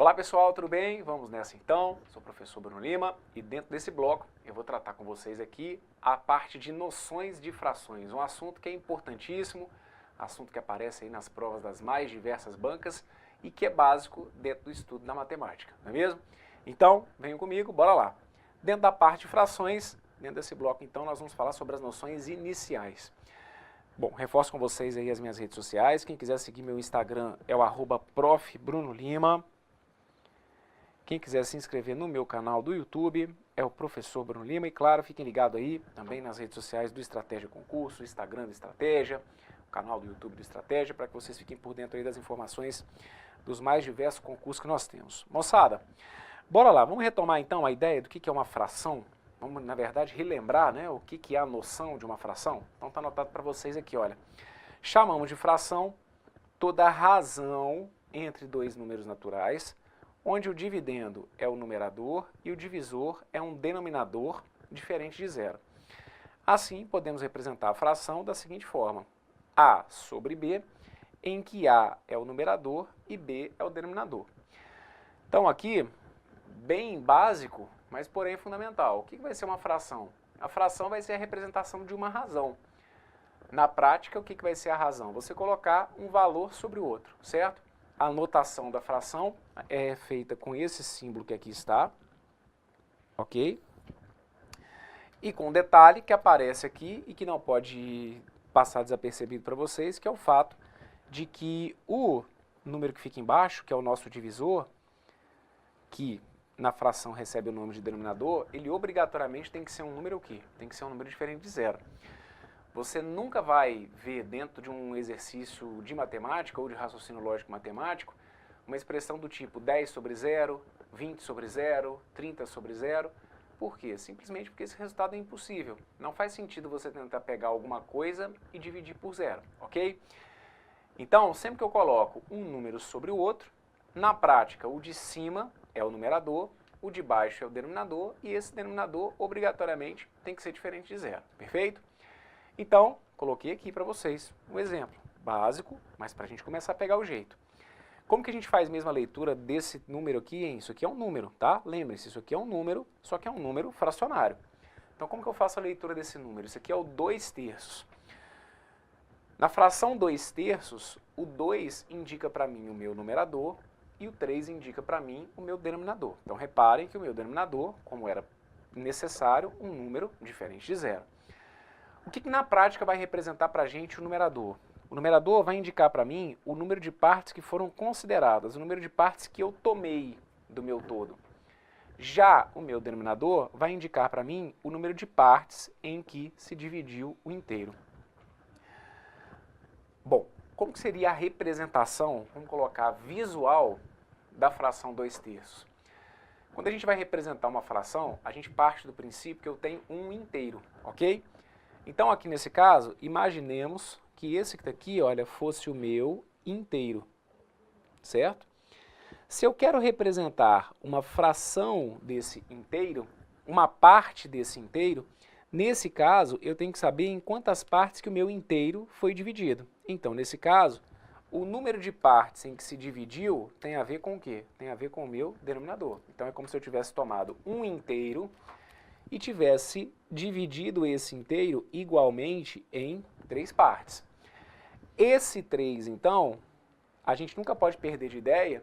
Olá pessoal, tudo bem? Vamos nessa então. Sou o professor Bruno Lima e dentro desse bloco eu vou tratar com vocês aqui a parte de noções de frações, um assunto que é importantíssimo, assunto que aparece aí nas provas das mais diversas bancas e que é básico dentro do estudo da matemática, não é mesmo? Então, venham comigo, bora lá. Dentro da parte de frações, dentro desse bloco então nós vamos falar sobre as noções iniciais. Bom, reforço com vocês aí as minhas redes sociais. Quem quiser seguir meu Instagram é o @profbrunolima. Quem quiser se inscrever no meu canal do YouTube é o Professor Bruno Lima. E claro, fiquem ligados aí também nas redes sociais do Estratégia Concurso, Instagram do Estratégia, o canal do YouTube do Estratégia, para que vocês fiquem por dentro aí das informações dos mais diversos concursos que nós temos. Moçada, bora lá, vamos retomar então a ideia do que é uma fração. Vamos, na verdade, relembrar, né, o que é a noção de uma fração. Então está anotado para vocês aqui, olha. Chamamos de fração toda razão entre dois números naturais, onde o dividendo é o numerador e o divisor é um denominador diferente de zero. Assim, podemos representar a fração da seguinte forma: A sobre B, em que A é o numerador e B é o denominador. Então aqui, bem básico, mas porém fundamental. O que vai ser uma fração? A fração vai ser a representação de uma razão. Na prática, o que vai ser a razão? Você colocar um valor sobre o outro, certo? A notação da fração é feita com esse símbolo que aqui está, ok? E com um detalhe que aparece aqui e que não pode passar desapercebido para vocês, que é o fato de que o número que fica embaixo, que é o nosso divisor, que na fração recebe o nome de denominador, ele obrigatoriamente tem que ser um número o quê? Tem que ser um número diferente de zero. Você nunca vai ver dentro de um exercício de matemática ou de raciocínio lógico matemático uma expressão do tipo 10 sobre 0, 20 sobre 0, 30 sobre 0. Por quê? Simplesmente porque esse resultado é impossível. Não faz sentido você tentar pegar alguma coisa e dividir por zero, ok? Então, sempre que eu coloco um número sobre o outro, na prática, o de cima é o numerador, o de baixo é o denominador e esse denominador obrigatoriamente tem que ser diferente de zero, perfeito? Então, coloquei aqui para vocês um exemplo básico, mas para a gente começar a pegar o jeito. Como que a gente faz mesmo a leitura desse número aqui, hein? Isso aqui é um número, tá? Lembre-se, isso aqui é um número, só que é um número fracionário. Então, como que eu faço a leitura desse número? Isso aqui é o 2/3. Na fração 2/3, o 2 indica para mim o meu numerador e o 3 indica para mim o meu denominador. Então, reparem que o meu denominador, como era necessário, um número diferente de zero. O que na prática vai representar para a gente o numerador? O numerador vai indicar para mim o número de partes que foram consideradas, o número de partes que eu tomei do meu todo. Já o meu denominador vai indicar para mim o número de partes em que se dividiu o inteiro. Bom, como que seria a representação, vamos colocar visual, da fração 2/3? Quando a gente vai representar uma fração, a gente parte do princípio que eu tenho um inteiro, ok? Então, aqui nesse caso, imaginemos que esse que está aqui, olha, fosse o meu inteiro, certo? Se eu quero representar uma fração desse inteiro, uma parte desse inteiro, nesse caso, eu tenho que saber em quantas partes que o meu inteiro foi dividido. Então, nesse caso, o número de partes em que se dividiu tem a ver com o quê? Tem a ver com o meu denominador. Então, é como se eu tivesse tomado um inteiro e tivesse dividido esse inteiro igualmente em 3 partes. Esse 3, então, a gente nunca pode perder de ideia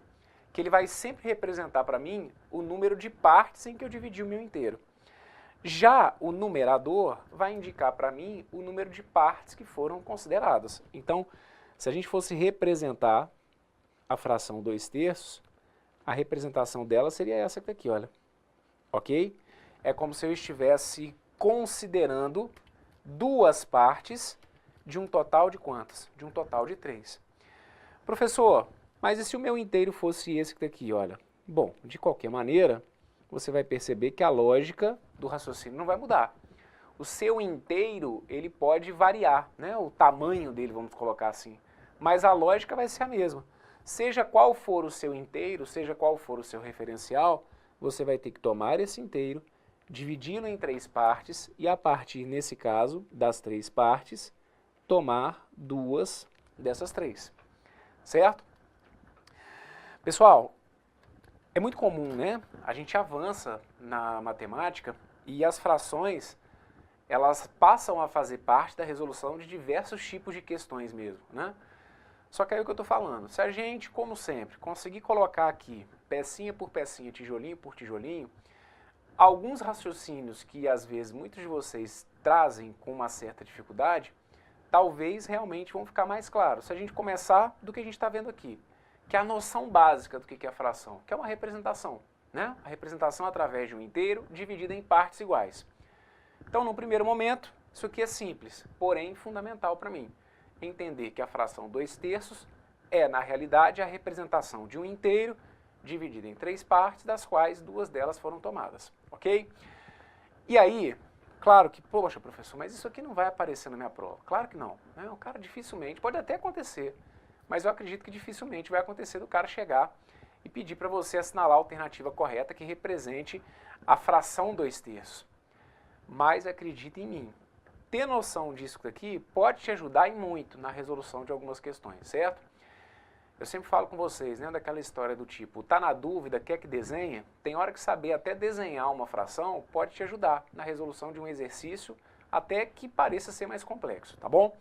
que ele vai sempre representar para mim o número de partes em que eu dividi o meu inteiro. Já o numerador vai indicar para mim o número de partes que foram consideradas. Então, se a gente fosse representar a fração 2/3, a representação dela seria essa aqui, olha. Ok? É como se eu estivesse considerando 2 partes de um total de quantas? De um total de 3. Professor, mas e se o meu inteiro fosse esse que está aqui, olha? Bom, de qualquer maneira, você vai perceber que a lógica do raciocínio não vai mudar. O seu inteiro, ele pode variar, né? O tamanho dele, vamos colocar assim. Mas a lógica vai ser a mesma. Seja qual for o seu inteiro, seja qual for o seu referencial, você vai ter que tomar esse inteiro, dividi-lo em 3 partes e, a partir, nesse caso, das 3 partes, tomar 2 dessas 3. Certo? Pessoal, É muito comum, né? A gente avança na matemática e as frações, elas passam a fazer parte da resolução de diversos tipos de questões mesmo, né? Só que aí é o que eu estou falando, se a gente, como sempre, conseguir colocar aqui, pecinha por pecinha, tijolinho por tijolinho, alguns raciocínios que às vezes muitos de vocês trazem com uma certa dificuldade, talvez realmente vão ficar mais claros. Se a gente começar do que a gente está vendo aqui, que é a noção básica do que é a fração, que é uma representação, né? A representação através de um inteiro dividido em partes iguais. Então, num primeiro momento, isso aqui é simples, porém fundamental para mim. Entender que a fração 2/3 é, na realidade, a representação de um inteiro dividido em 3 partes, das quais 2 delas foram tomadas, ok? E aí, claro que, poxa, professor, mas isso aqui não vai aparecer na minha prova. Claro que não, né? O cara dificilmente, pode até acontecer, mas eu acredito que dificilmente vai acontecer do cara chegar e pedir para você assinalar a alternativa correta que represente a fração 2/3. Mas acredite em mim, ter noção disso daqui pode te ajudar e muito na resolução de algumas questões, certo? Eu sempre falo com vocês, né, daquela história do tipo, tá na dúvida, quer que desenhe? Tem hora que saber até desenhar uma fração pode te ajudar na resolução de um exercício, até que pareça ser mais complexo, tá bom?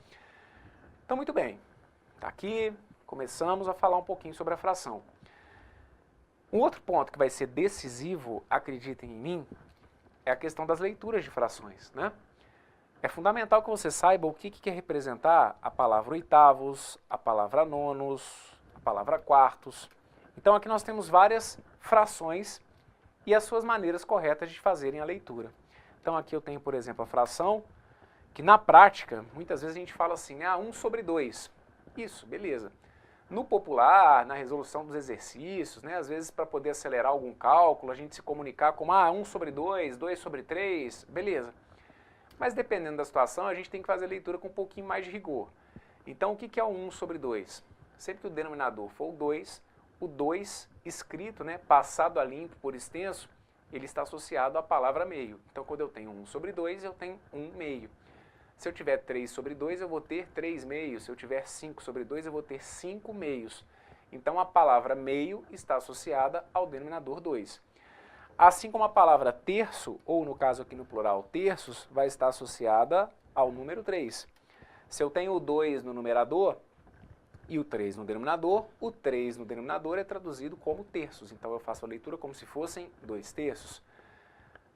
Então, muito bem. Tá aqui, começamos a falar um pouquinho sobre a fração. Um outro ponto que vai ser decisivo, acreditem em mim, é a questão das leituras de frações, né? É fundamental que você saiba o que quer representar a palavra oitavos, a palavra nonos, a palavra quartos. Então aqui nós temos várias frações e as suas maneiras corretas de fazerem a leitura. Então aqui eu tenho, por exemplo, a fração, que na prática, muitas vezes a gente fala assim, 1/2. Isso, beleza. No popular, na resolução dos exercícios, né, às vezes para poder acelerar algum cálculo, a gente se comunicar como 1/2, 2/3, beleza. Mas dependendo da situação, a gente tem que fazer a leitura com um pouquinho mais de rigor. Então, o que é o 1/2? Sempre que o denominador for o 2 escrito, né, passado a limpo por extenso, ele está associado à palavra meio. Então, quando eu tenho 1/2, eu tenho 1/2. Se eu tiver 3/2, eu vou ter 3/2. Se eu tiver 5/2, eu vou ter 5/2. Então, a palavra meio está associada ao denominador 2. Assim como a palavra terço, ou no caso aqui no plural terços, vai estar associada ao número 3. Se eu tenho o 2 no numerador e o 3 no denominador, o 3 no denominador é traduzido como terços. Então eu faço a leitura como se fossem 2/3.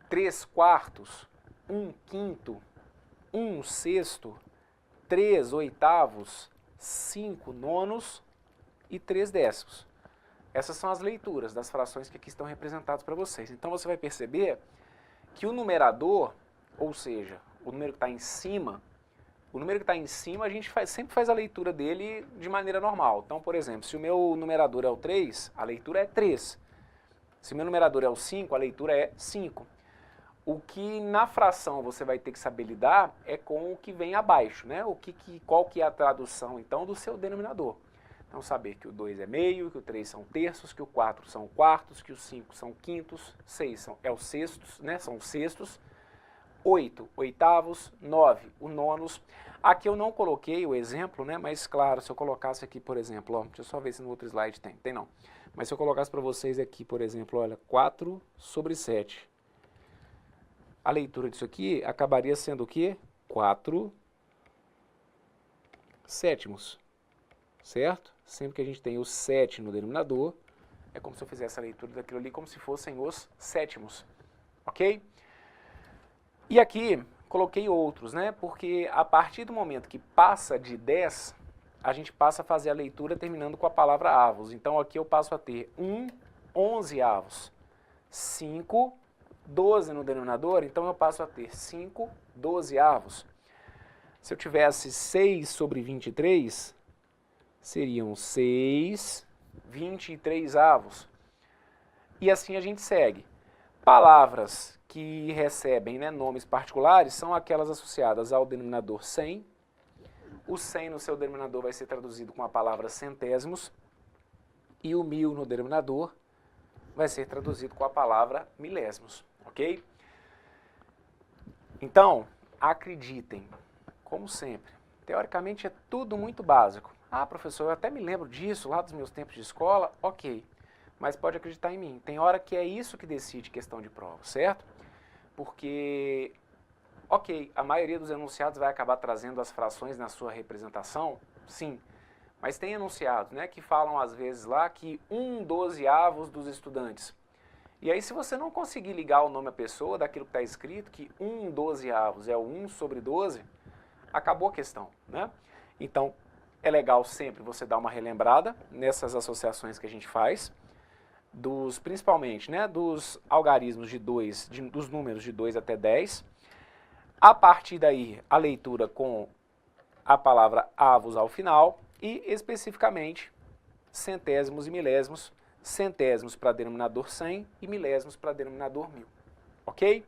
3/4, 1/5, 1/6, 3/8, 5/9 e 3/10. Essas são as leituras das frações que aqui estão representadas para vocês. Então você vai perceber que o numerador, ou seja, o número que está em cima, a gente sempre faz a leitura dele de maneira normal. Então, por exemplo, se o meu numerador é o 3, a leitura é 3. Se o meu numerador é o 5, a leitura é 5. O que na fração você vai ter que saber lidar é com o que vem abaixo, né? Qual que é a tradução, então, do seu denominador. Então, saber que o 2 é meio, que o 3 são terços, que o 4 são quartos, que o 5 são quintos, 6 é os sextos, né? São os sextos, 8, oitavos, 9, o nonos. Aqui eu não coloquei o exemplo, né? Mas, claro, se eu colocasse aqui, por exemplo, ó, deixa eu só ver se no outro slide tem não. Mas se eu colocasse para vocês aqui, por exemplo, olha, 4/7. A leitura disso aqui acabaria sendo o quê? 4/7. Certo? Sempre que a gente tem o 7 no denominador, é como se eu fizesse a leitura daquilo ali como se fossem os sétimos, ok? E aqui coloquei outros, né? Porque a partir do momento que passa de 10, a gente passa a fazer a leitura terminando com a palavra avos. Então aqui eu passo a ter 11/11, 5, 12 no denominador, então eu passo a ter 5/12. Se eu tivesse 6/23, seriam 6/23. E assim a gente segue. Palavras que recebem, né, nomes particulares são aquelas associadas ao denominador 100. O 100 no seu denominador vai ser traduzido com a palavra centésimos. E o 1000 no denominador vai ser traduzido com a palavra milésimos. Ok? Então, acreditem, como sempre, teoricamente é tudo muito básico. Ah, professor, eu até me lembro disso lá dos meus tempos de escola. Ok. mas pode acreditar em mim. Tem hora que é isso que decide questão de prova, certo? Porque, ok, a maioria dos enunciados vai acabar trazendo as frações na sua representação, sim. Mas tem enunciados, né, que falam às vezes lá que 1/12 dos estudantes. E aí se você não conseguir ligar o nome à pessoa daquilo que está escrito, que 1/12 é o 1/12, acabou a questão, né? Então, é legal sempre você dar uma relembrada nessas associações que a gente faz, principalmente, né, dos algarismos dos números de 2 até 10. A partir daí, a leitura com a palavra avos ao final e, especificamente, centésimos e milésimos, centésimos para denominador 100 e milésimos para denominador 1000. Ok?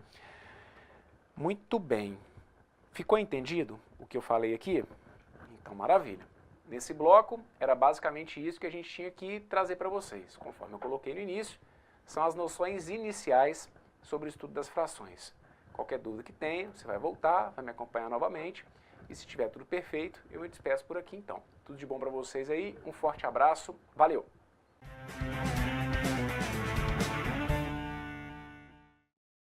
Muito bem. Ficou entendido o que eu falei aqui? Então, maravilha. Nesse bloco, era basicamente isso que a gente tinha que trazer para vocês. Conforme eu coloquei no início, são as noções iniciais sobre o estudo das frações. Qualquer dúvida que tenha, você vai voltar, vai me acompanhar novamente. E se tiver tudo perfeito, eu me despeço por aqui então. Tudo de bom para vocês aí, um forte abraço, valeu!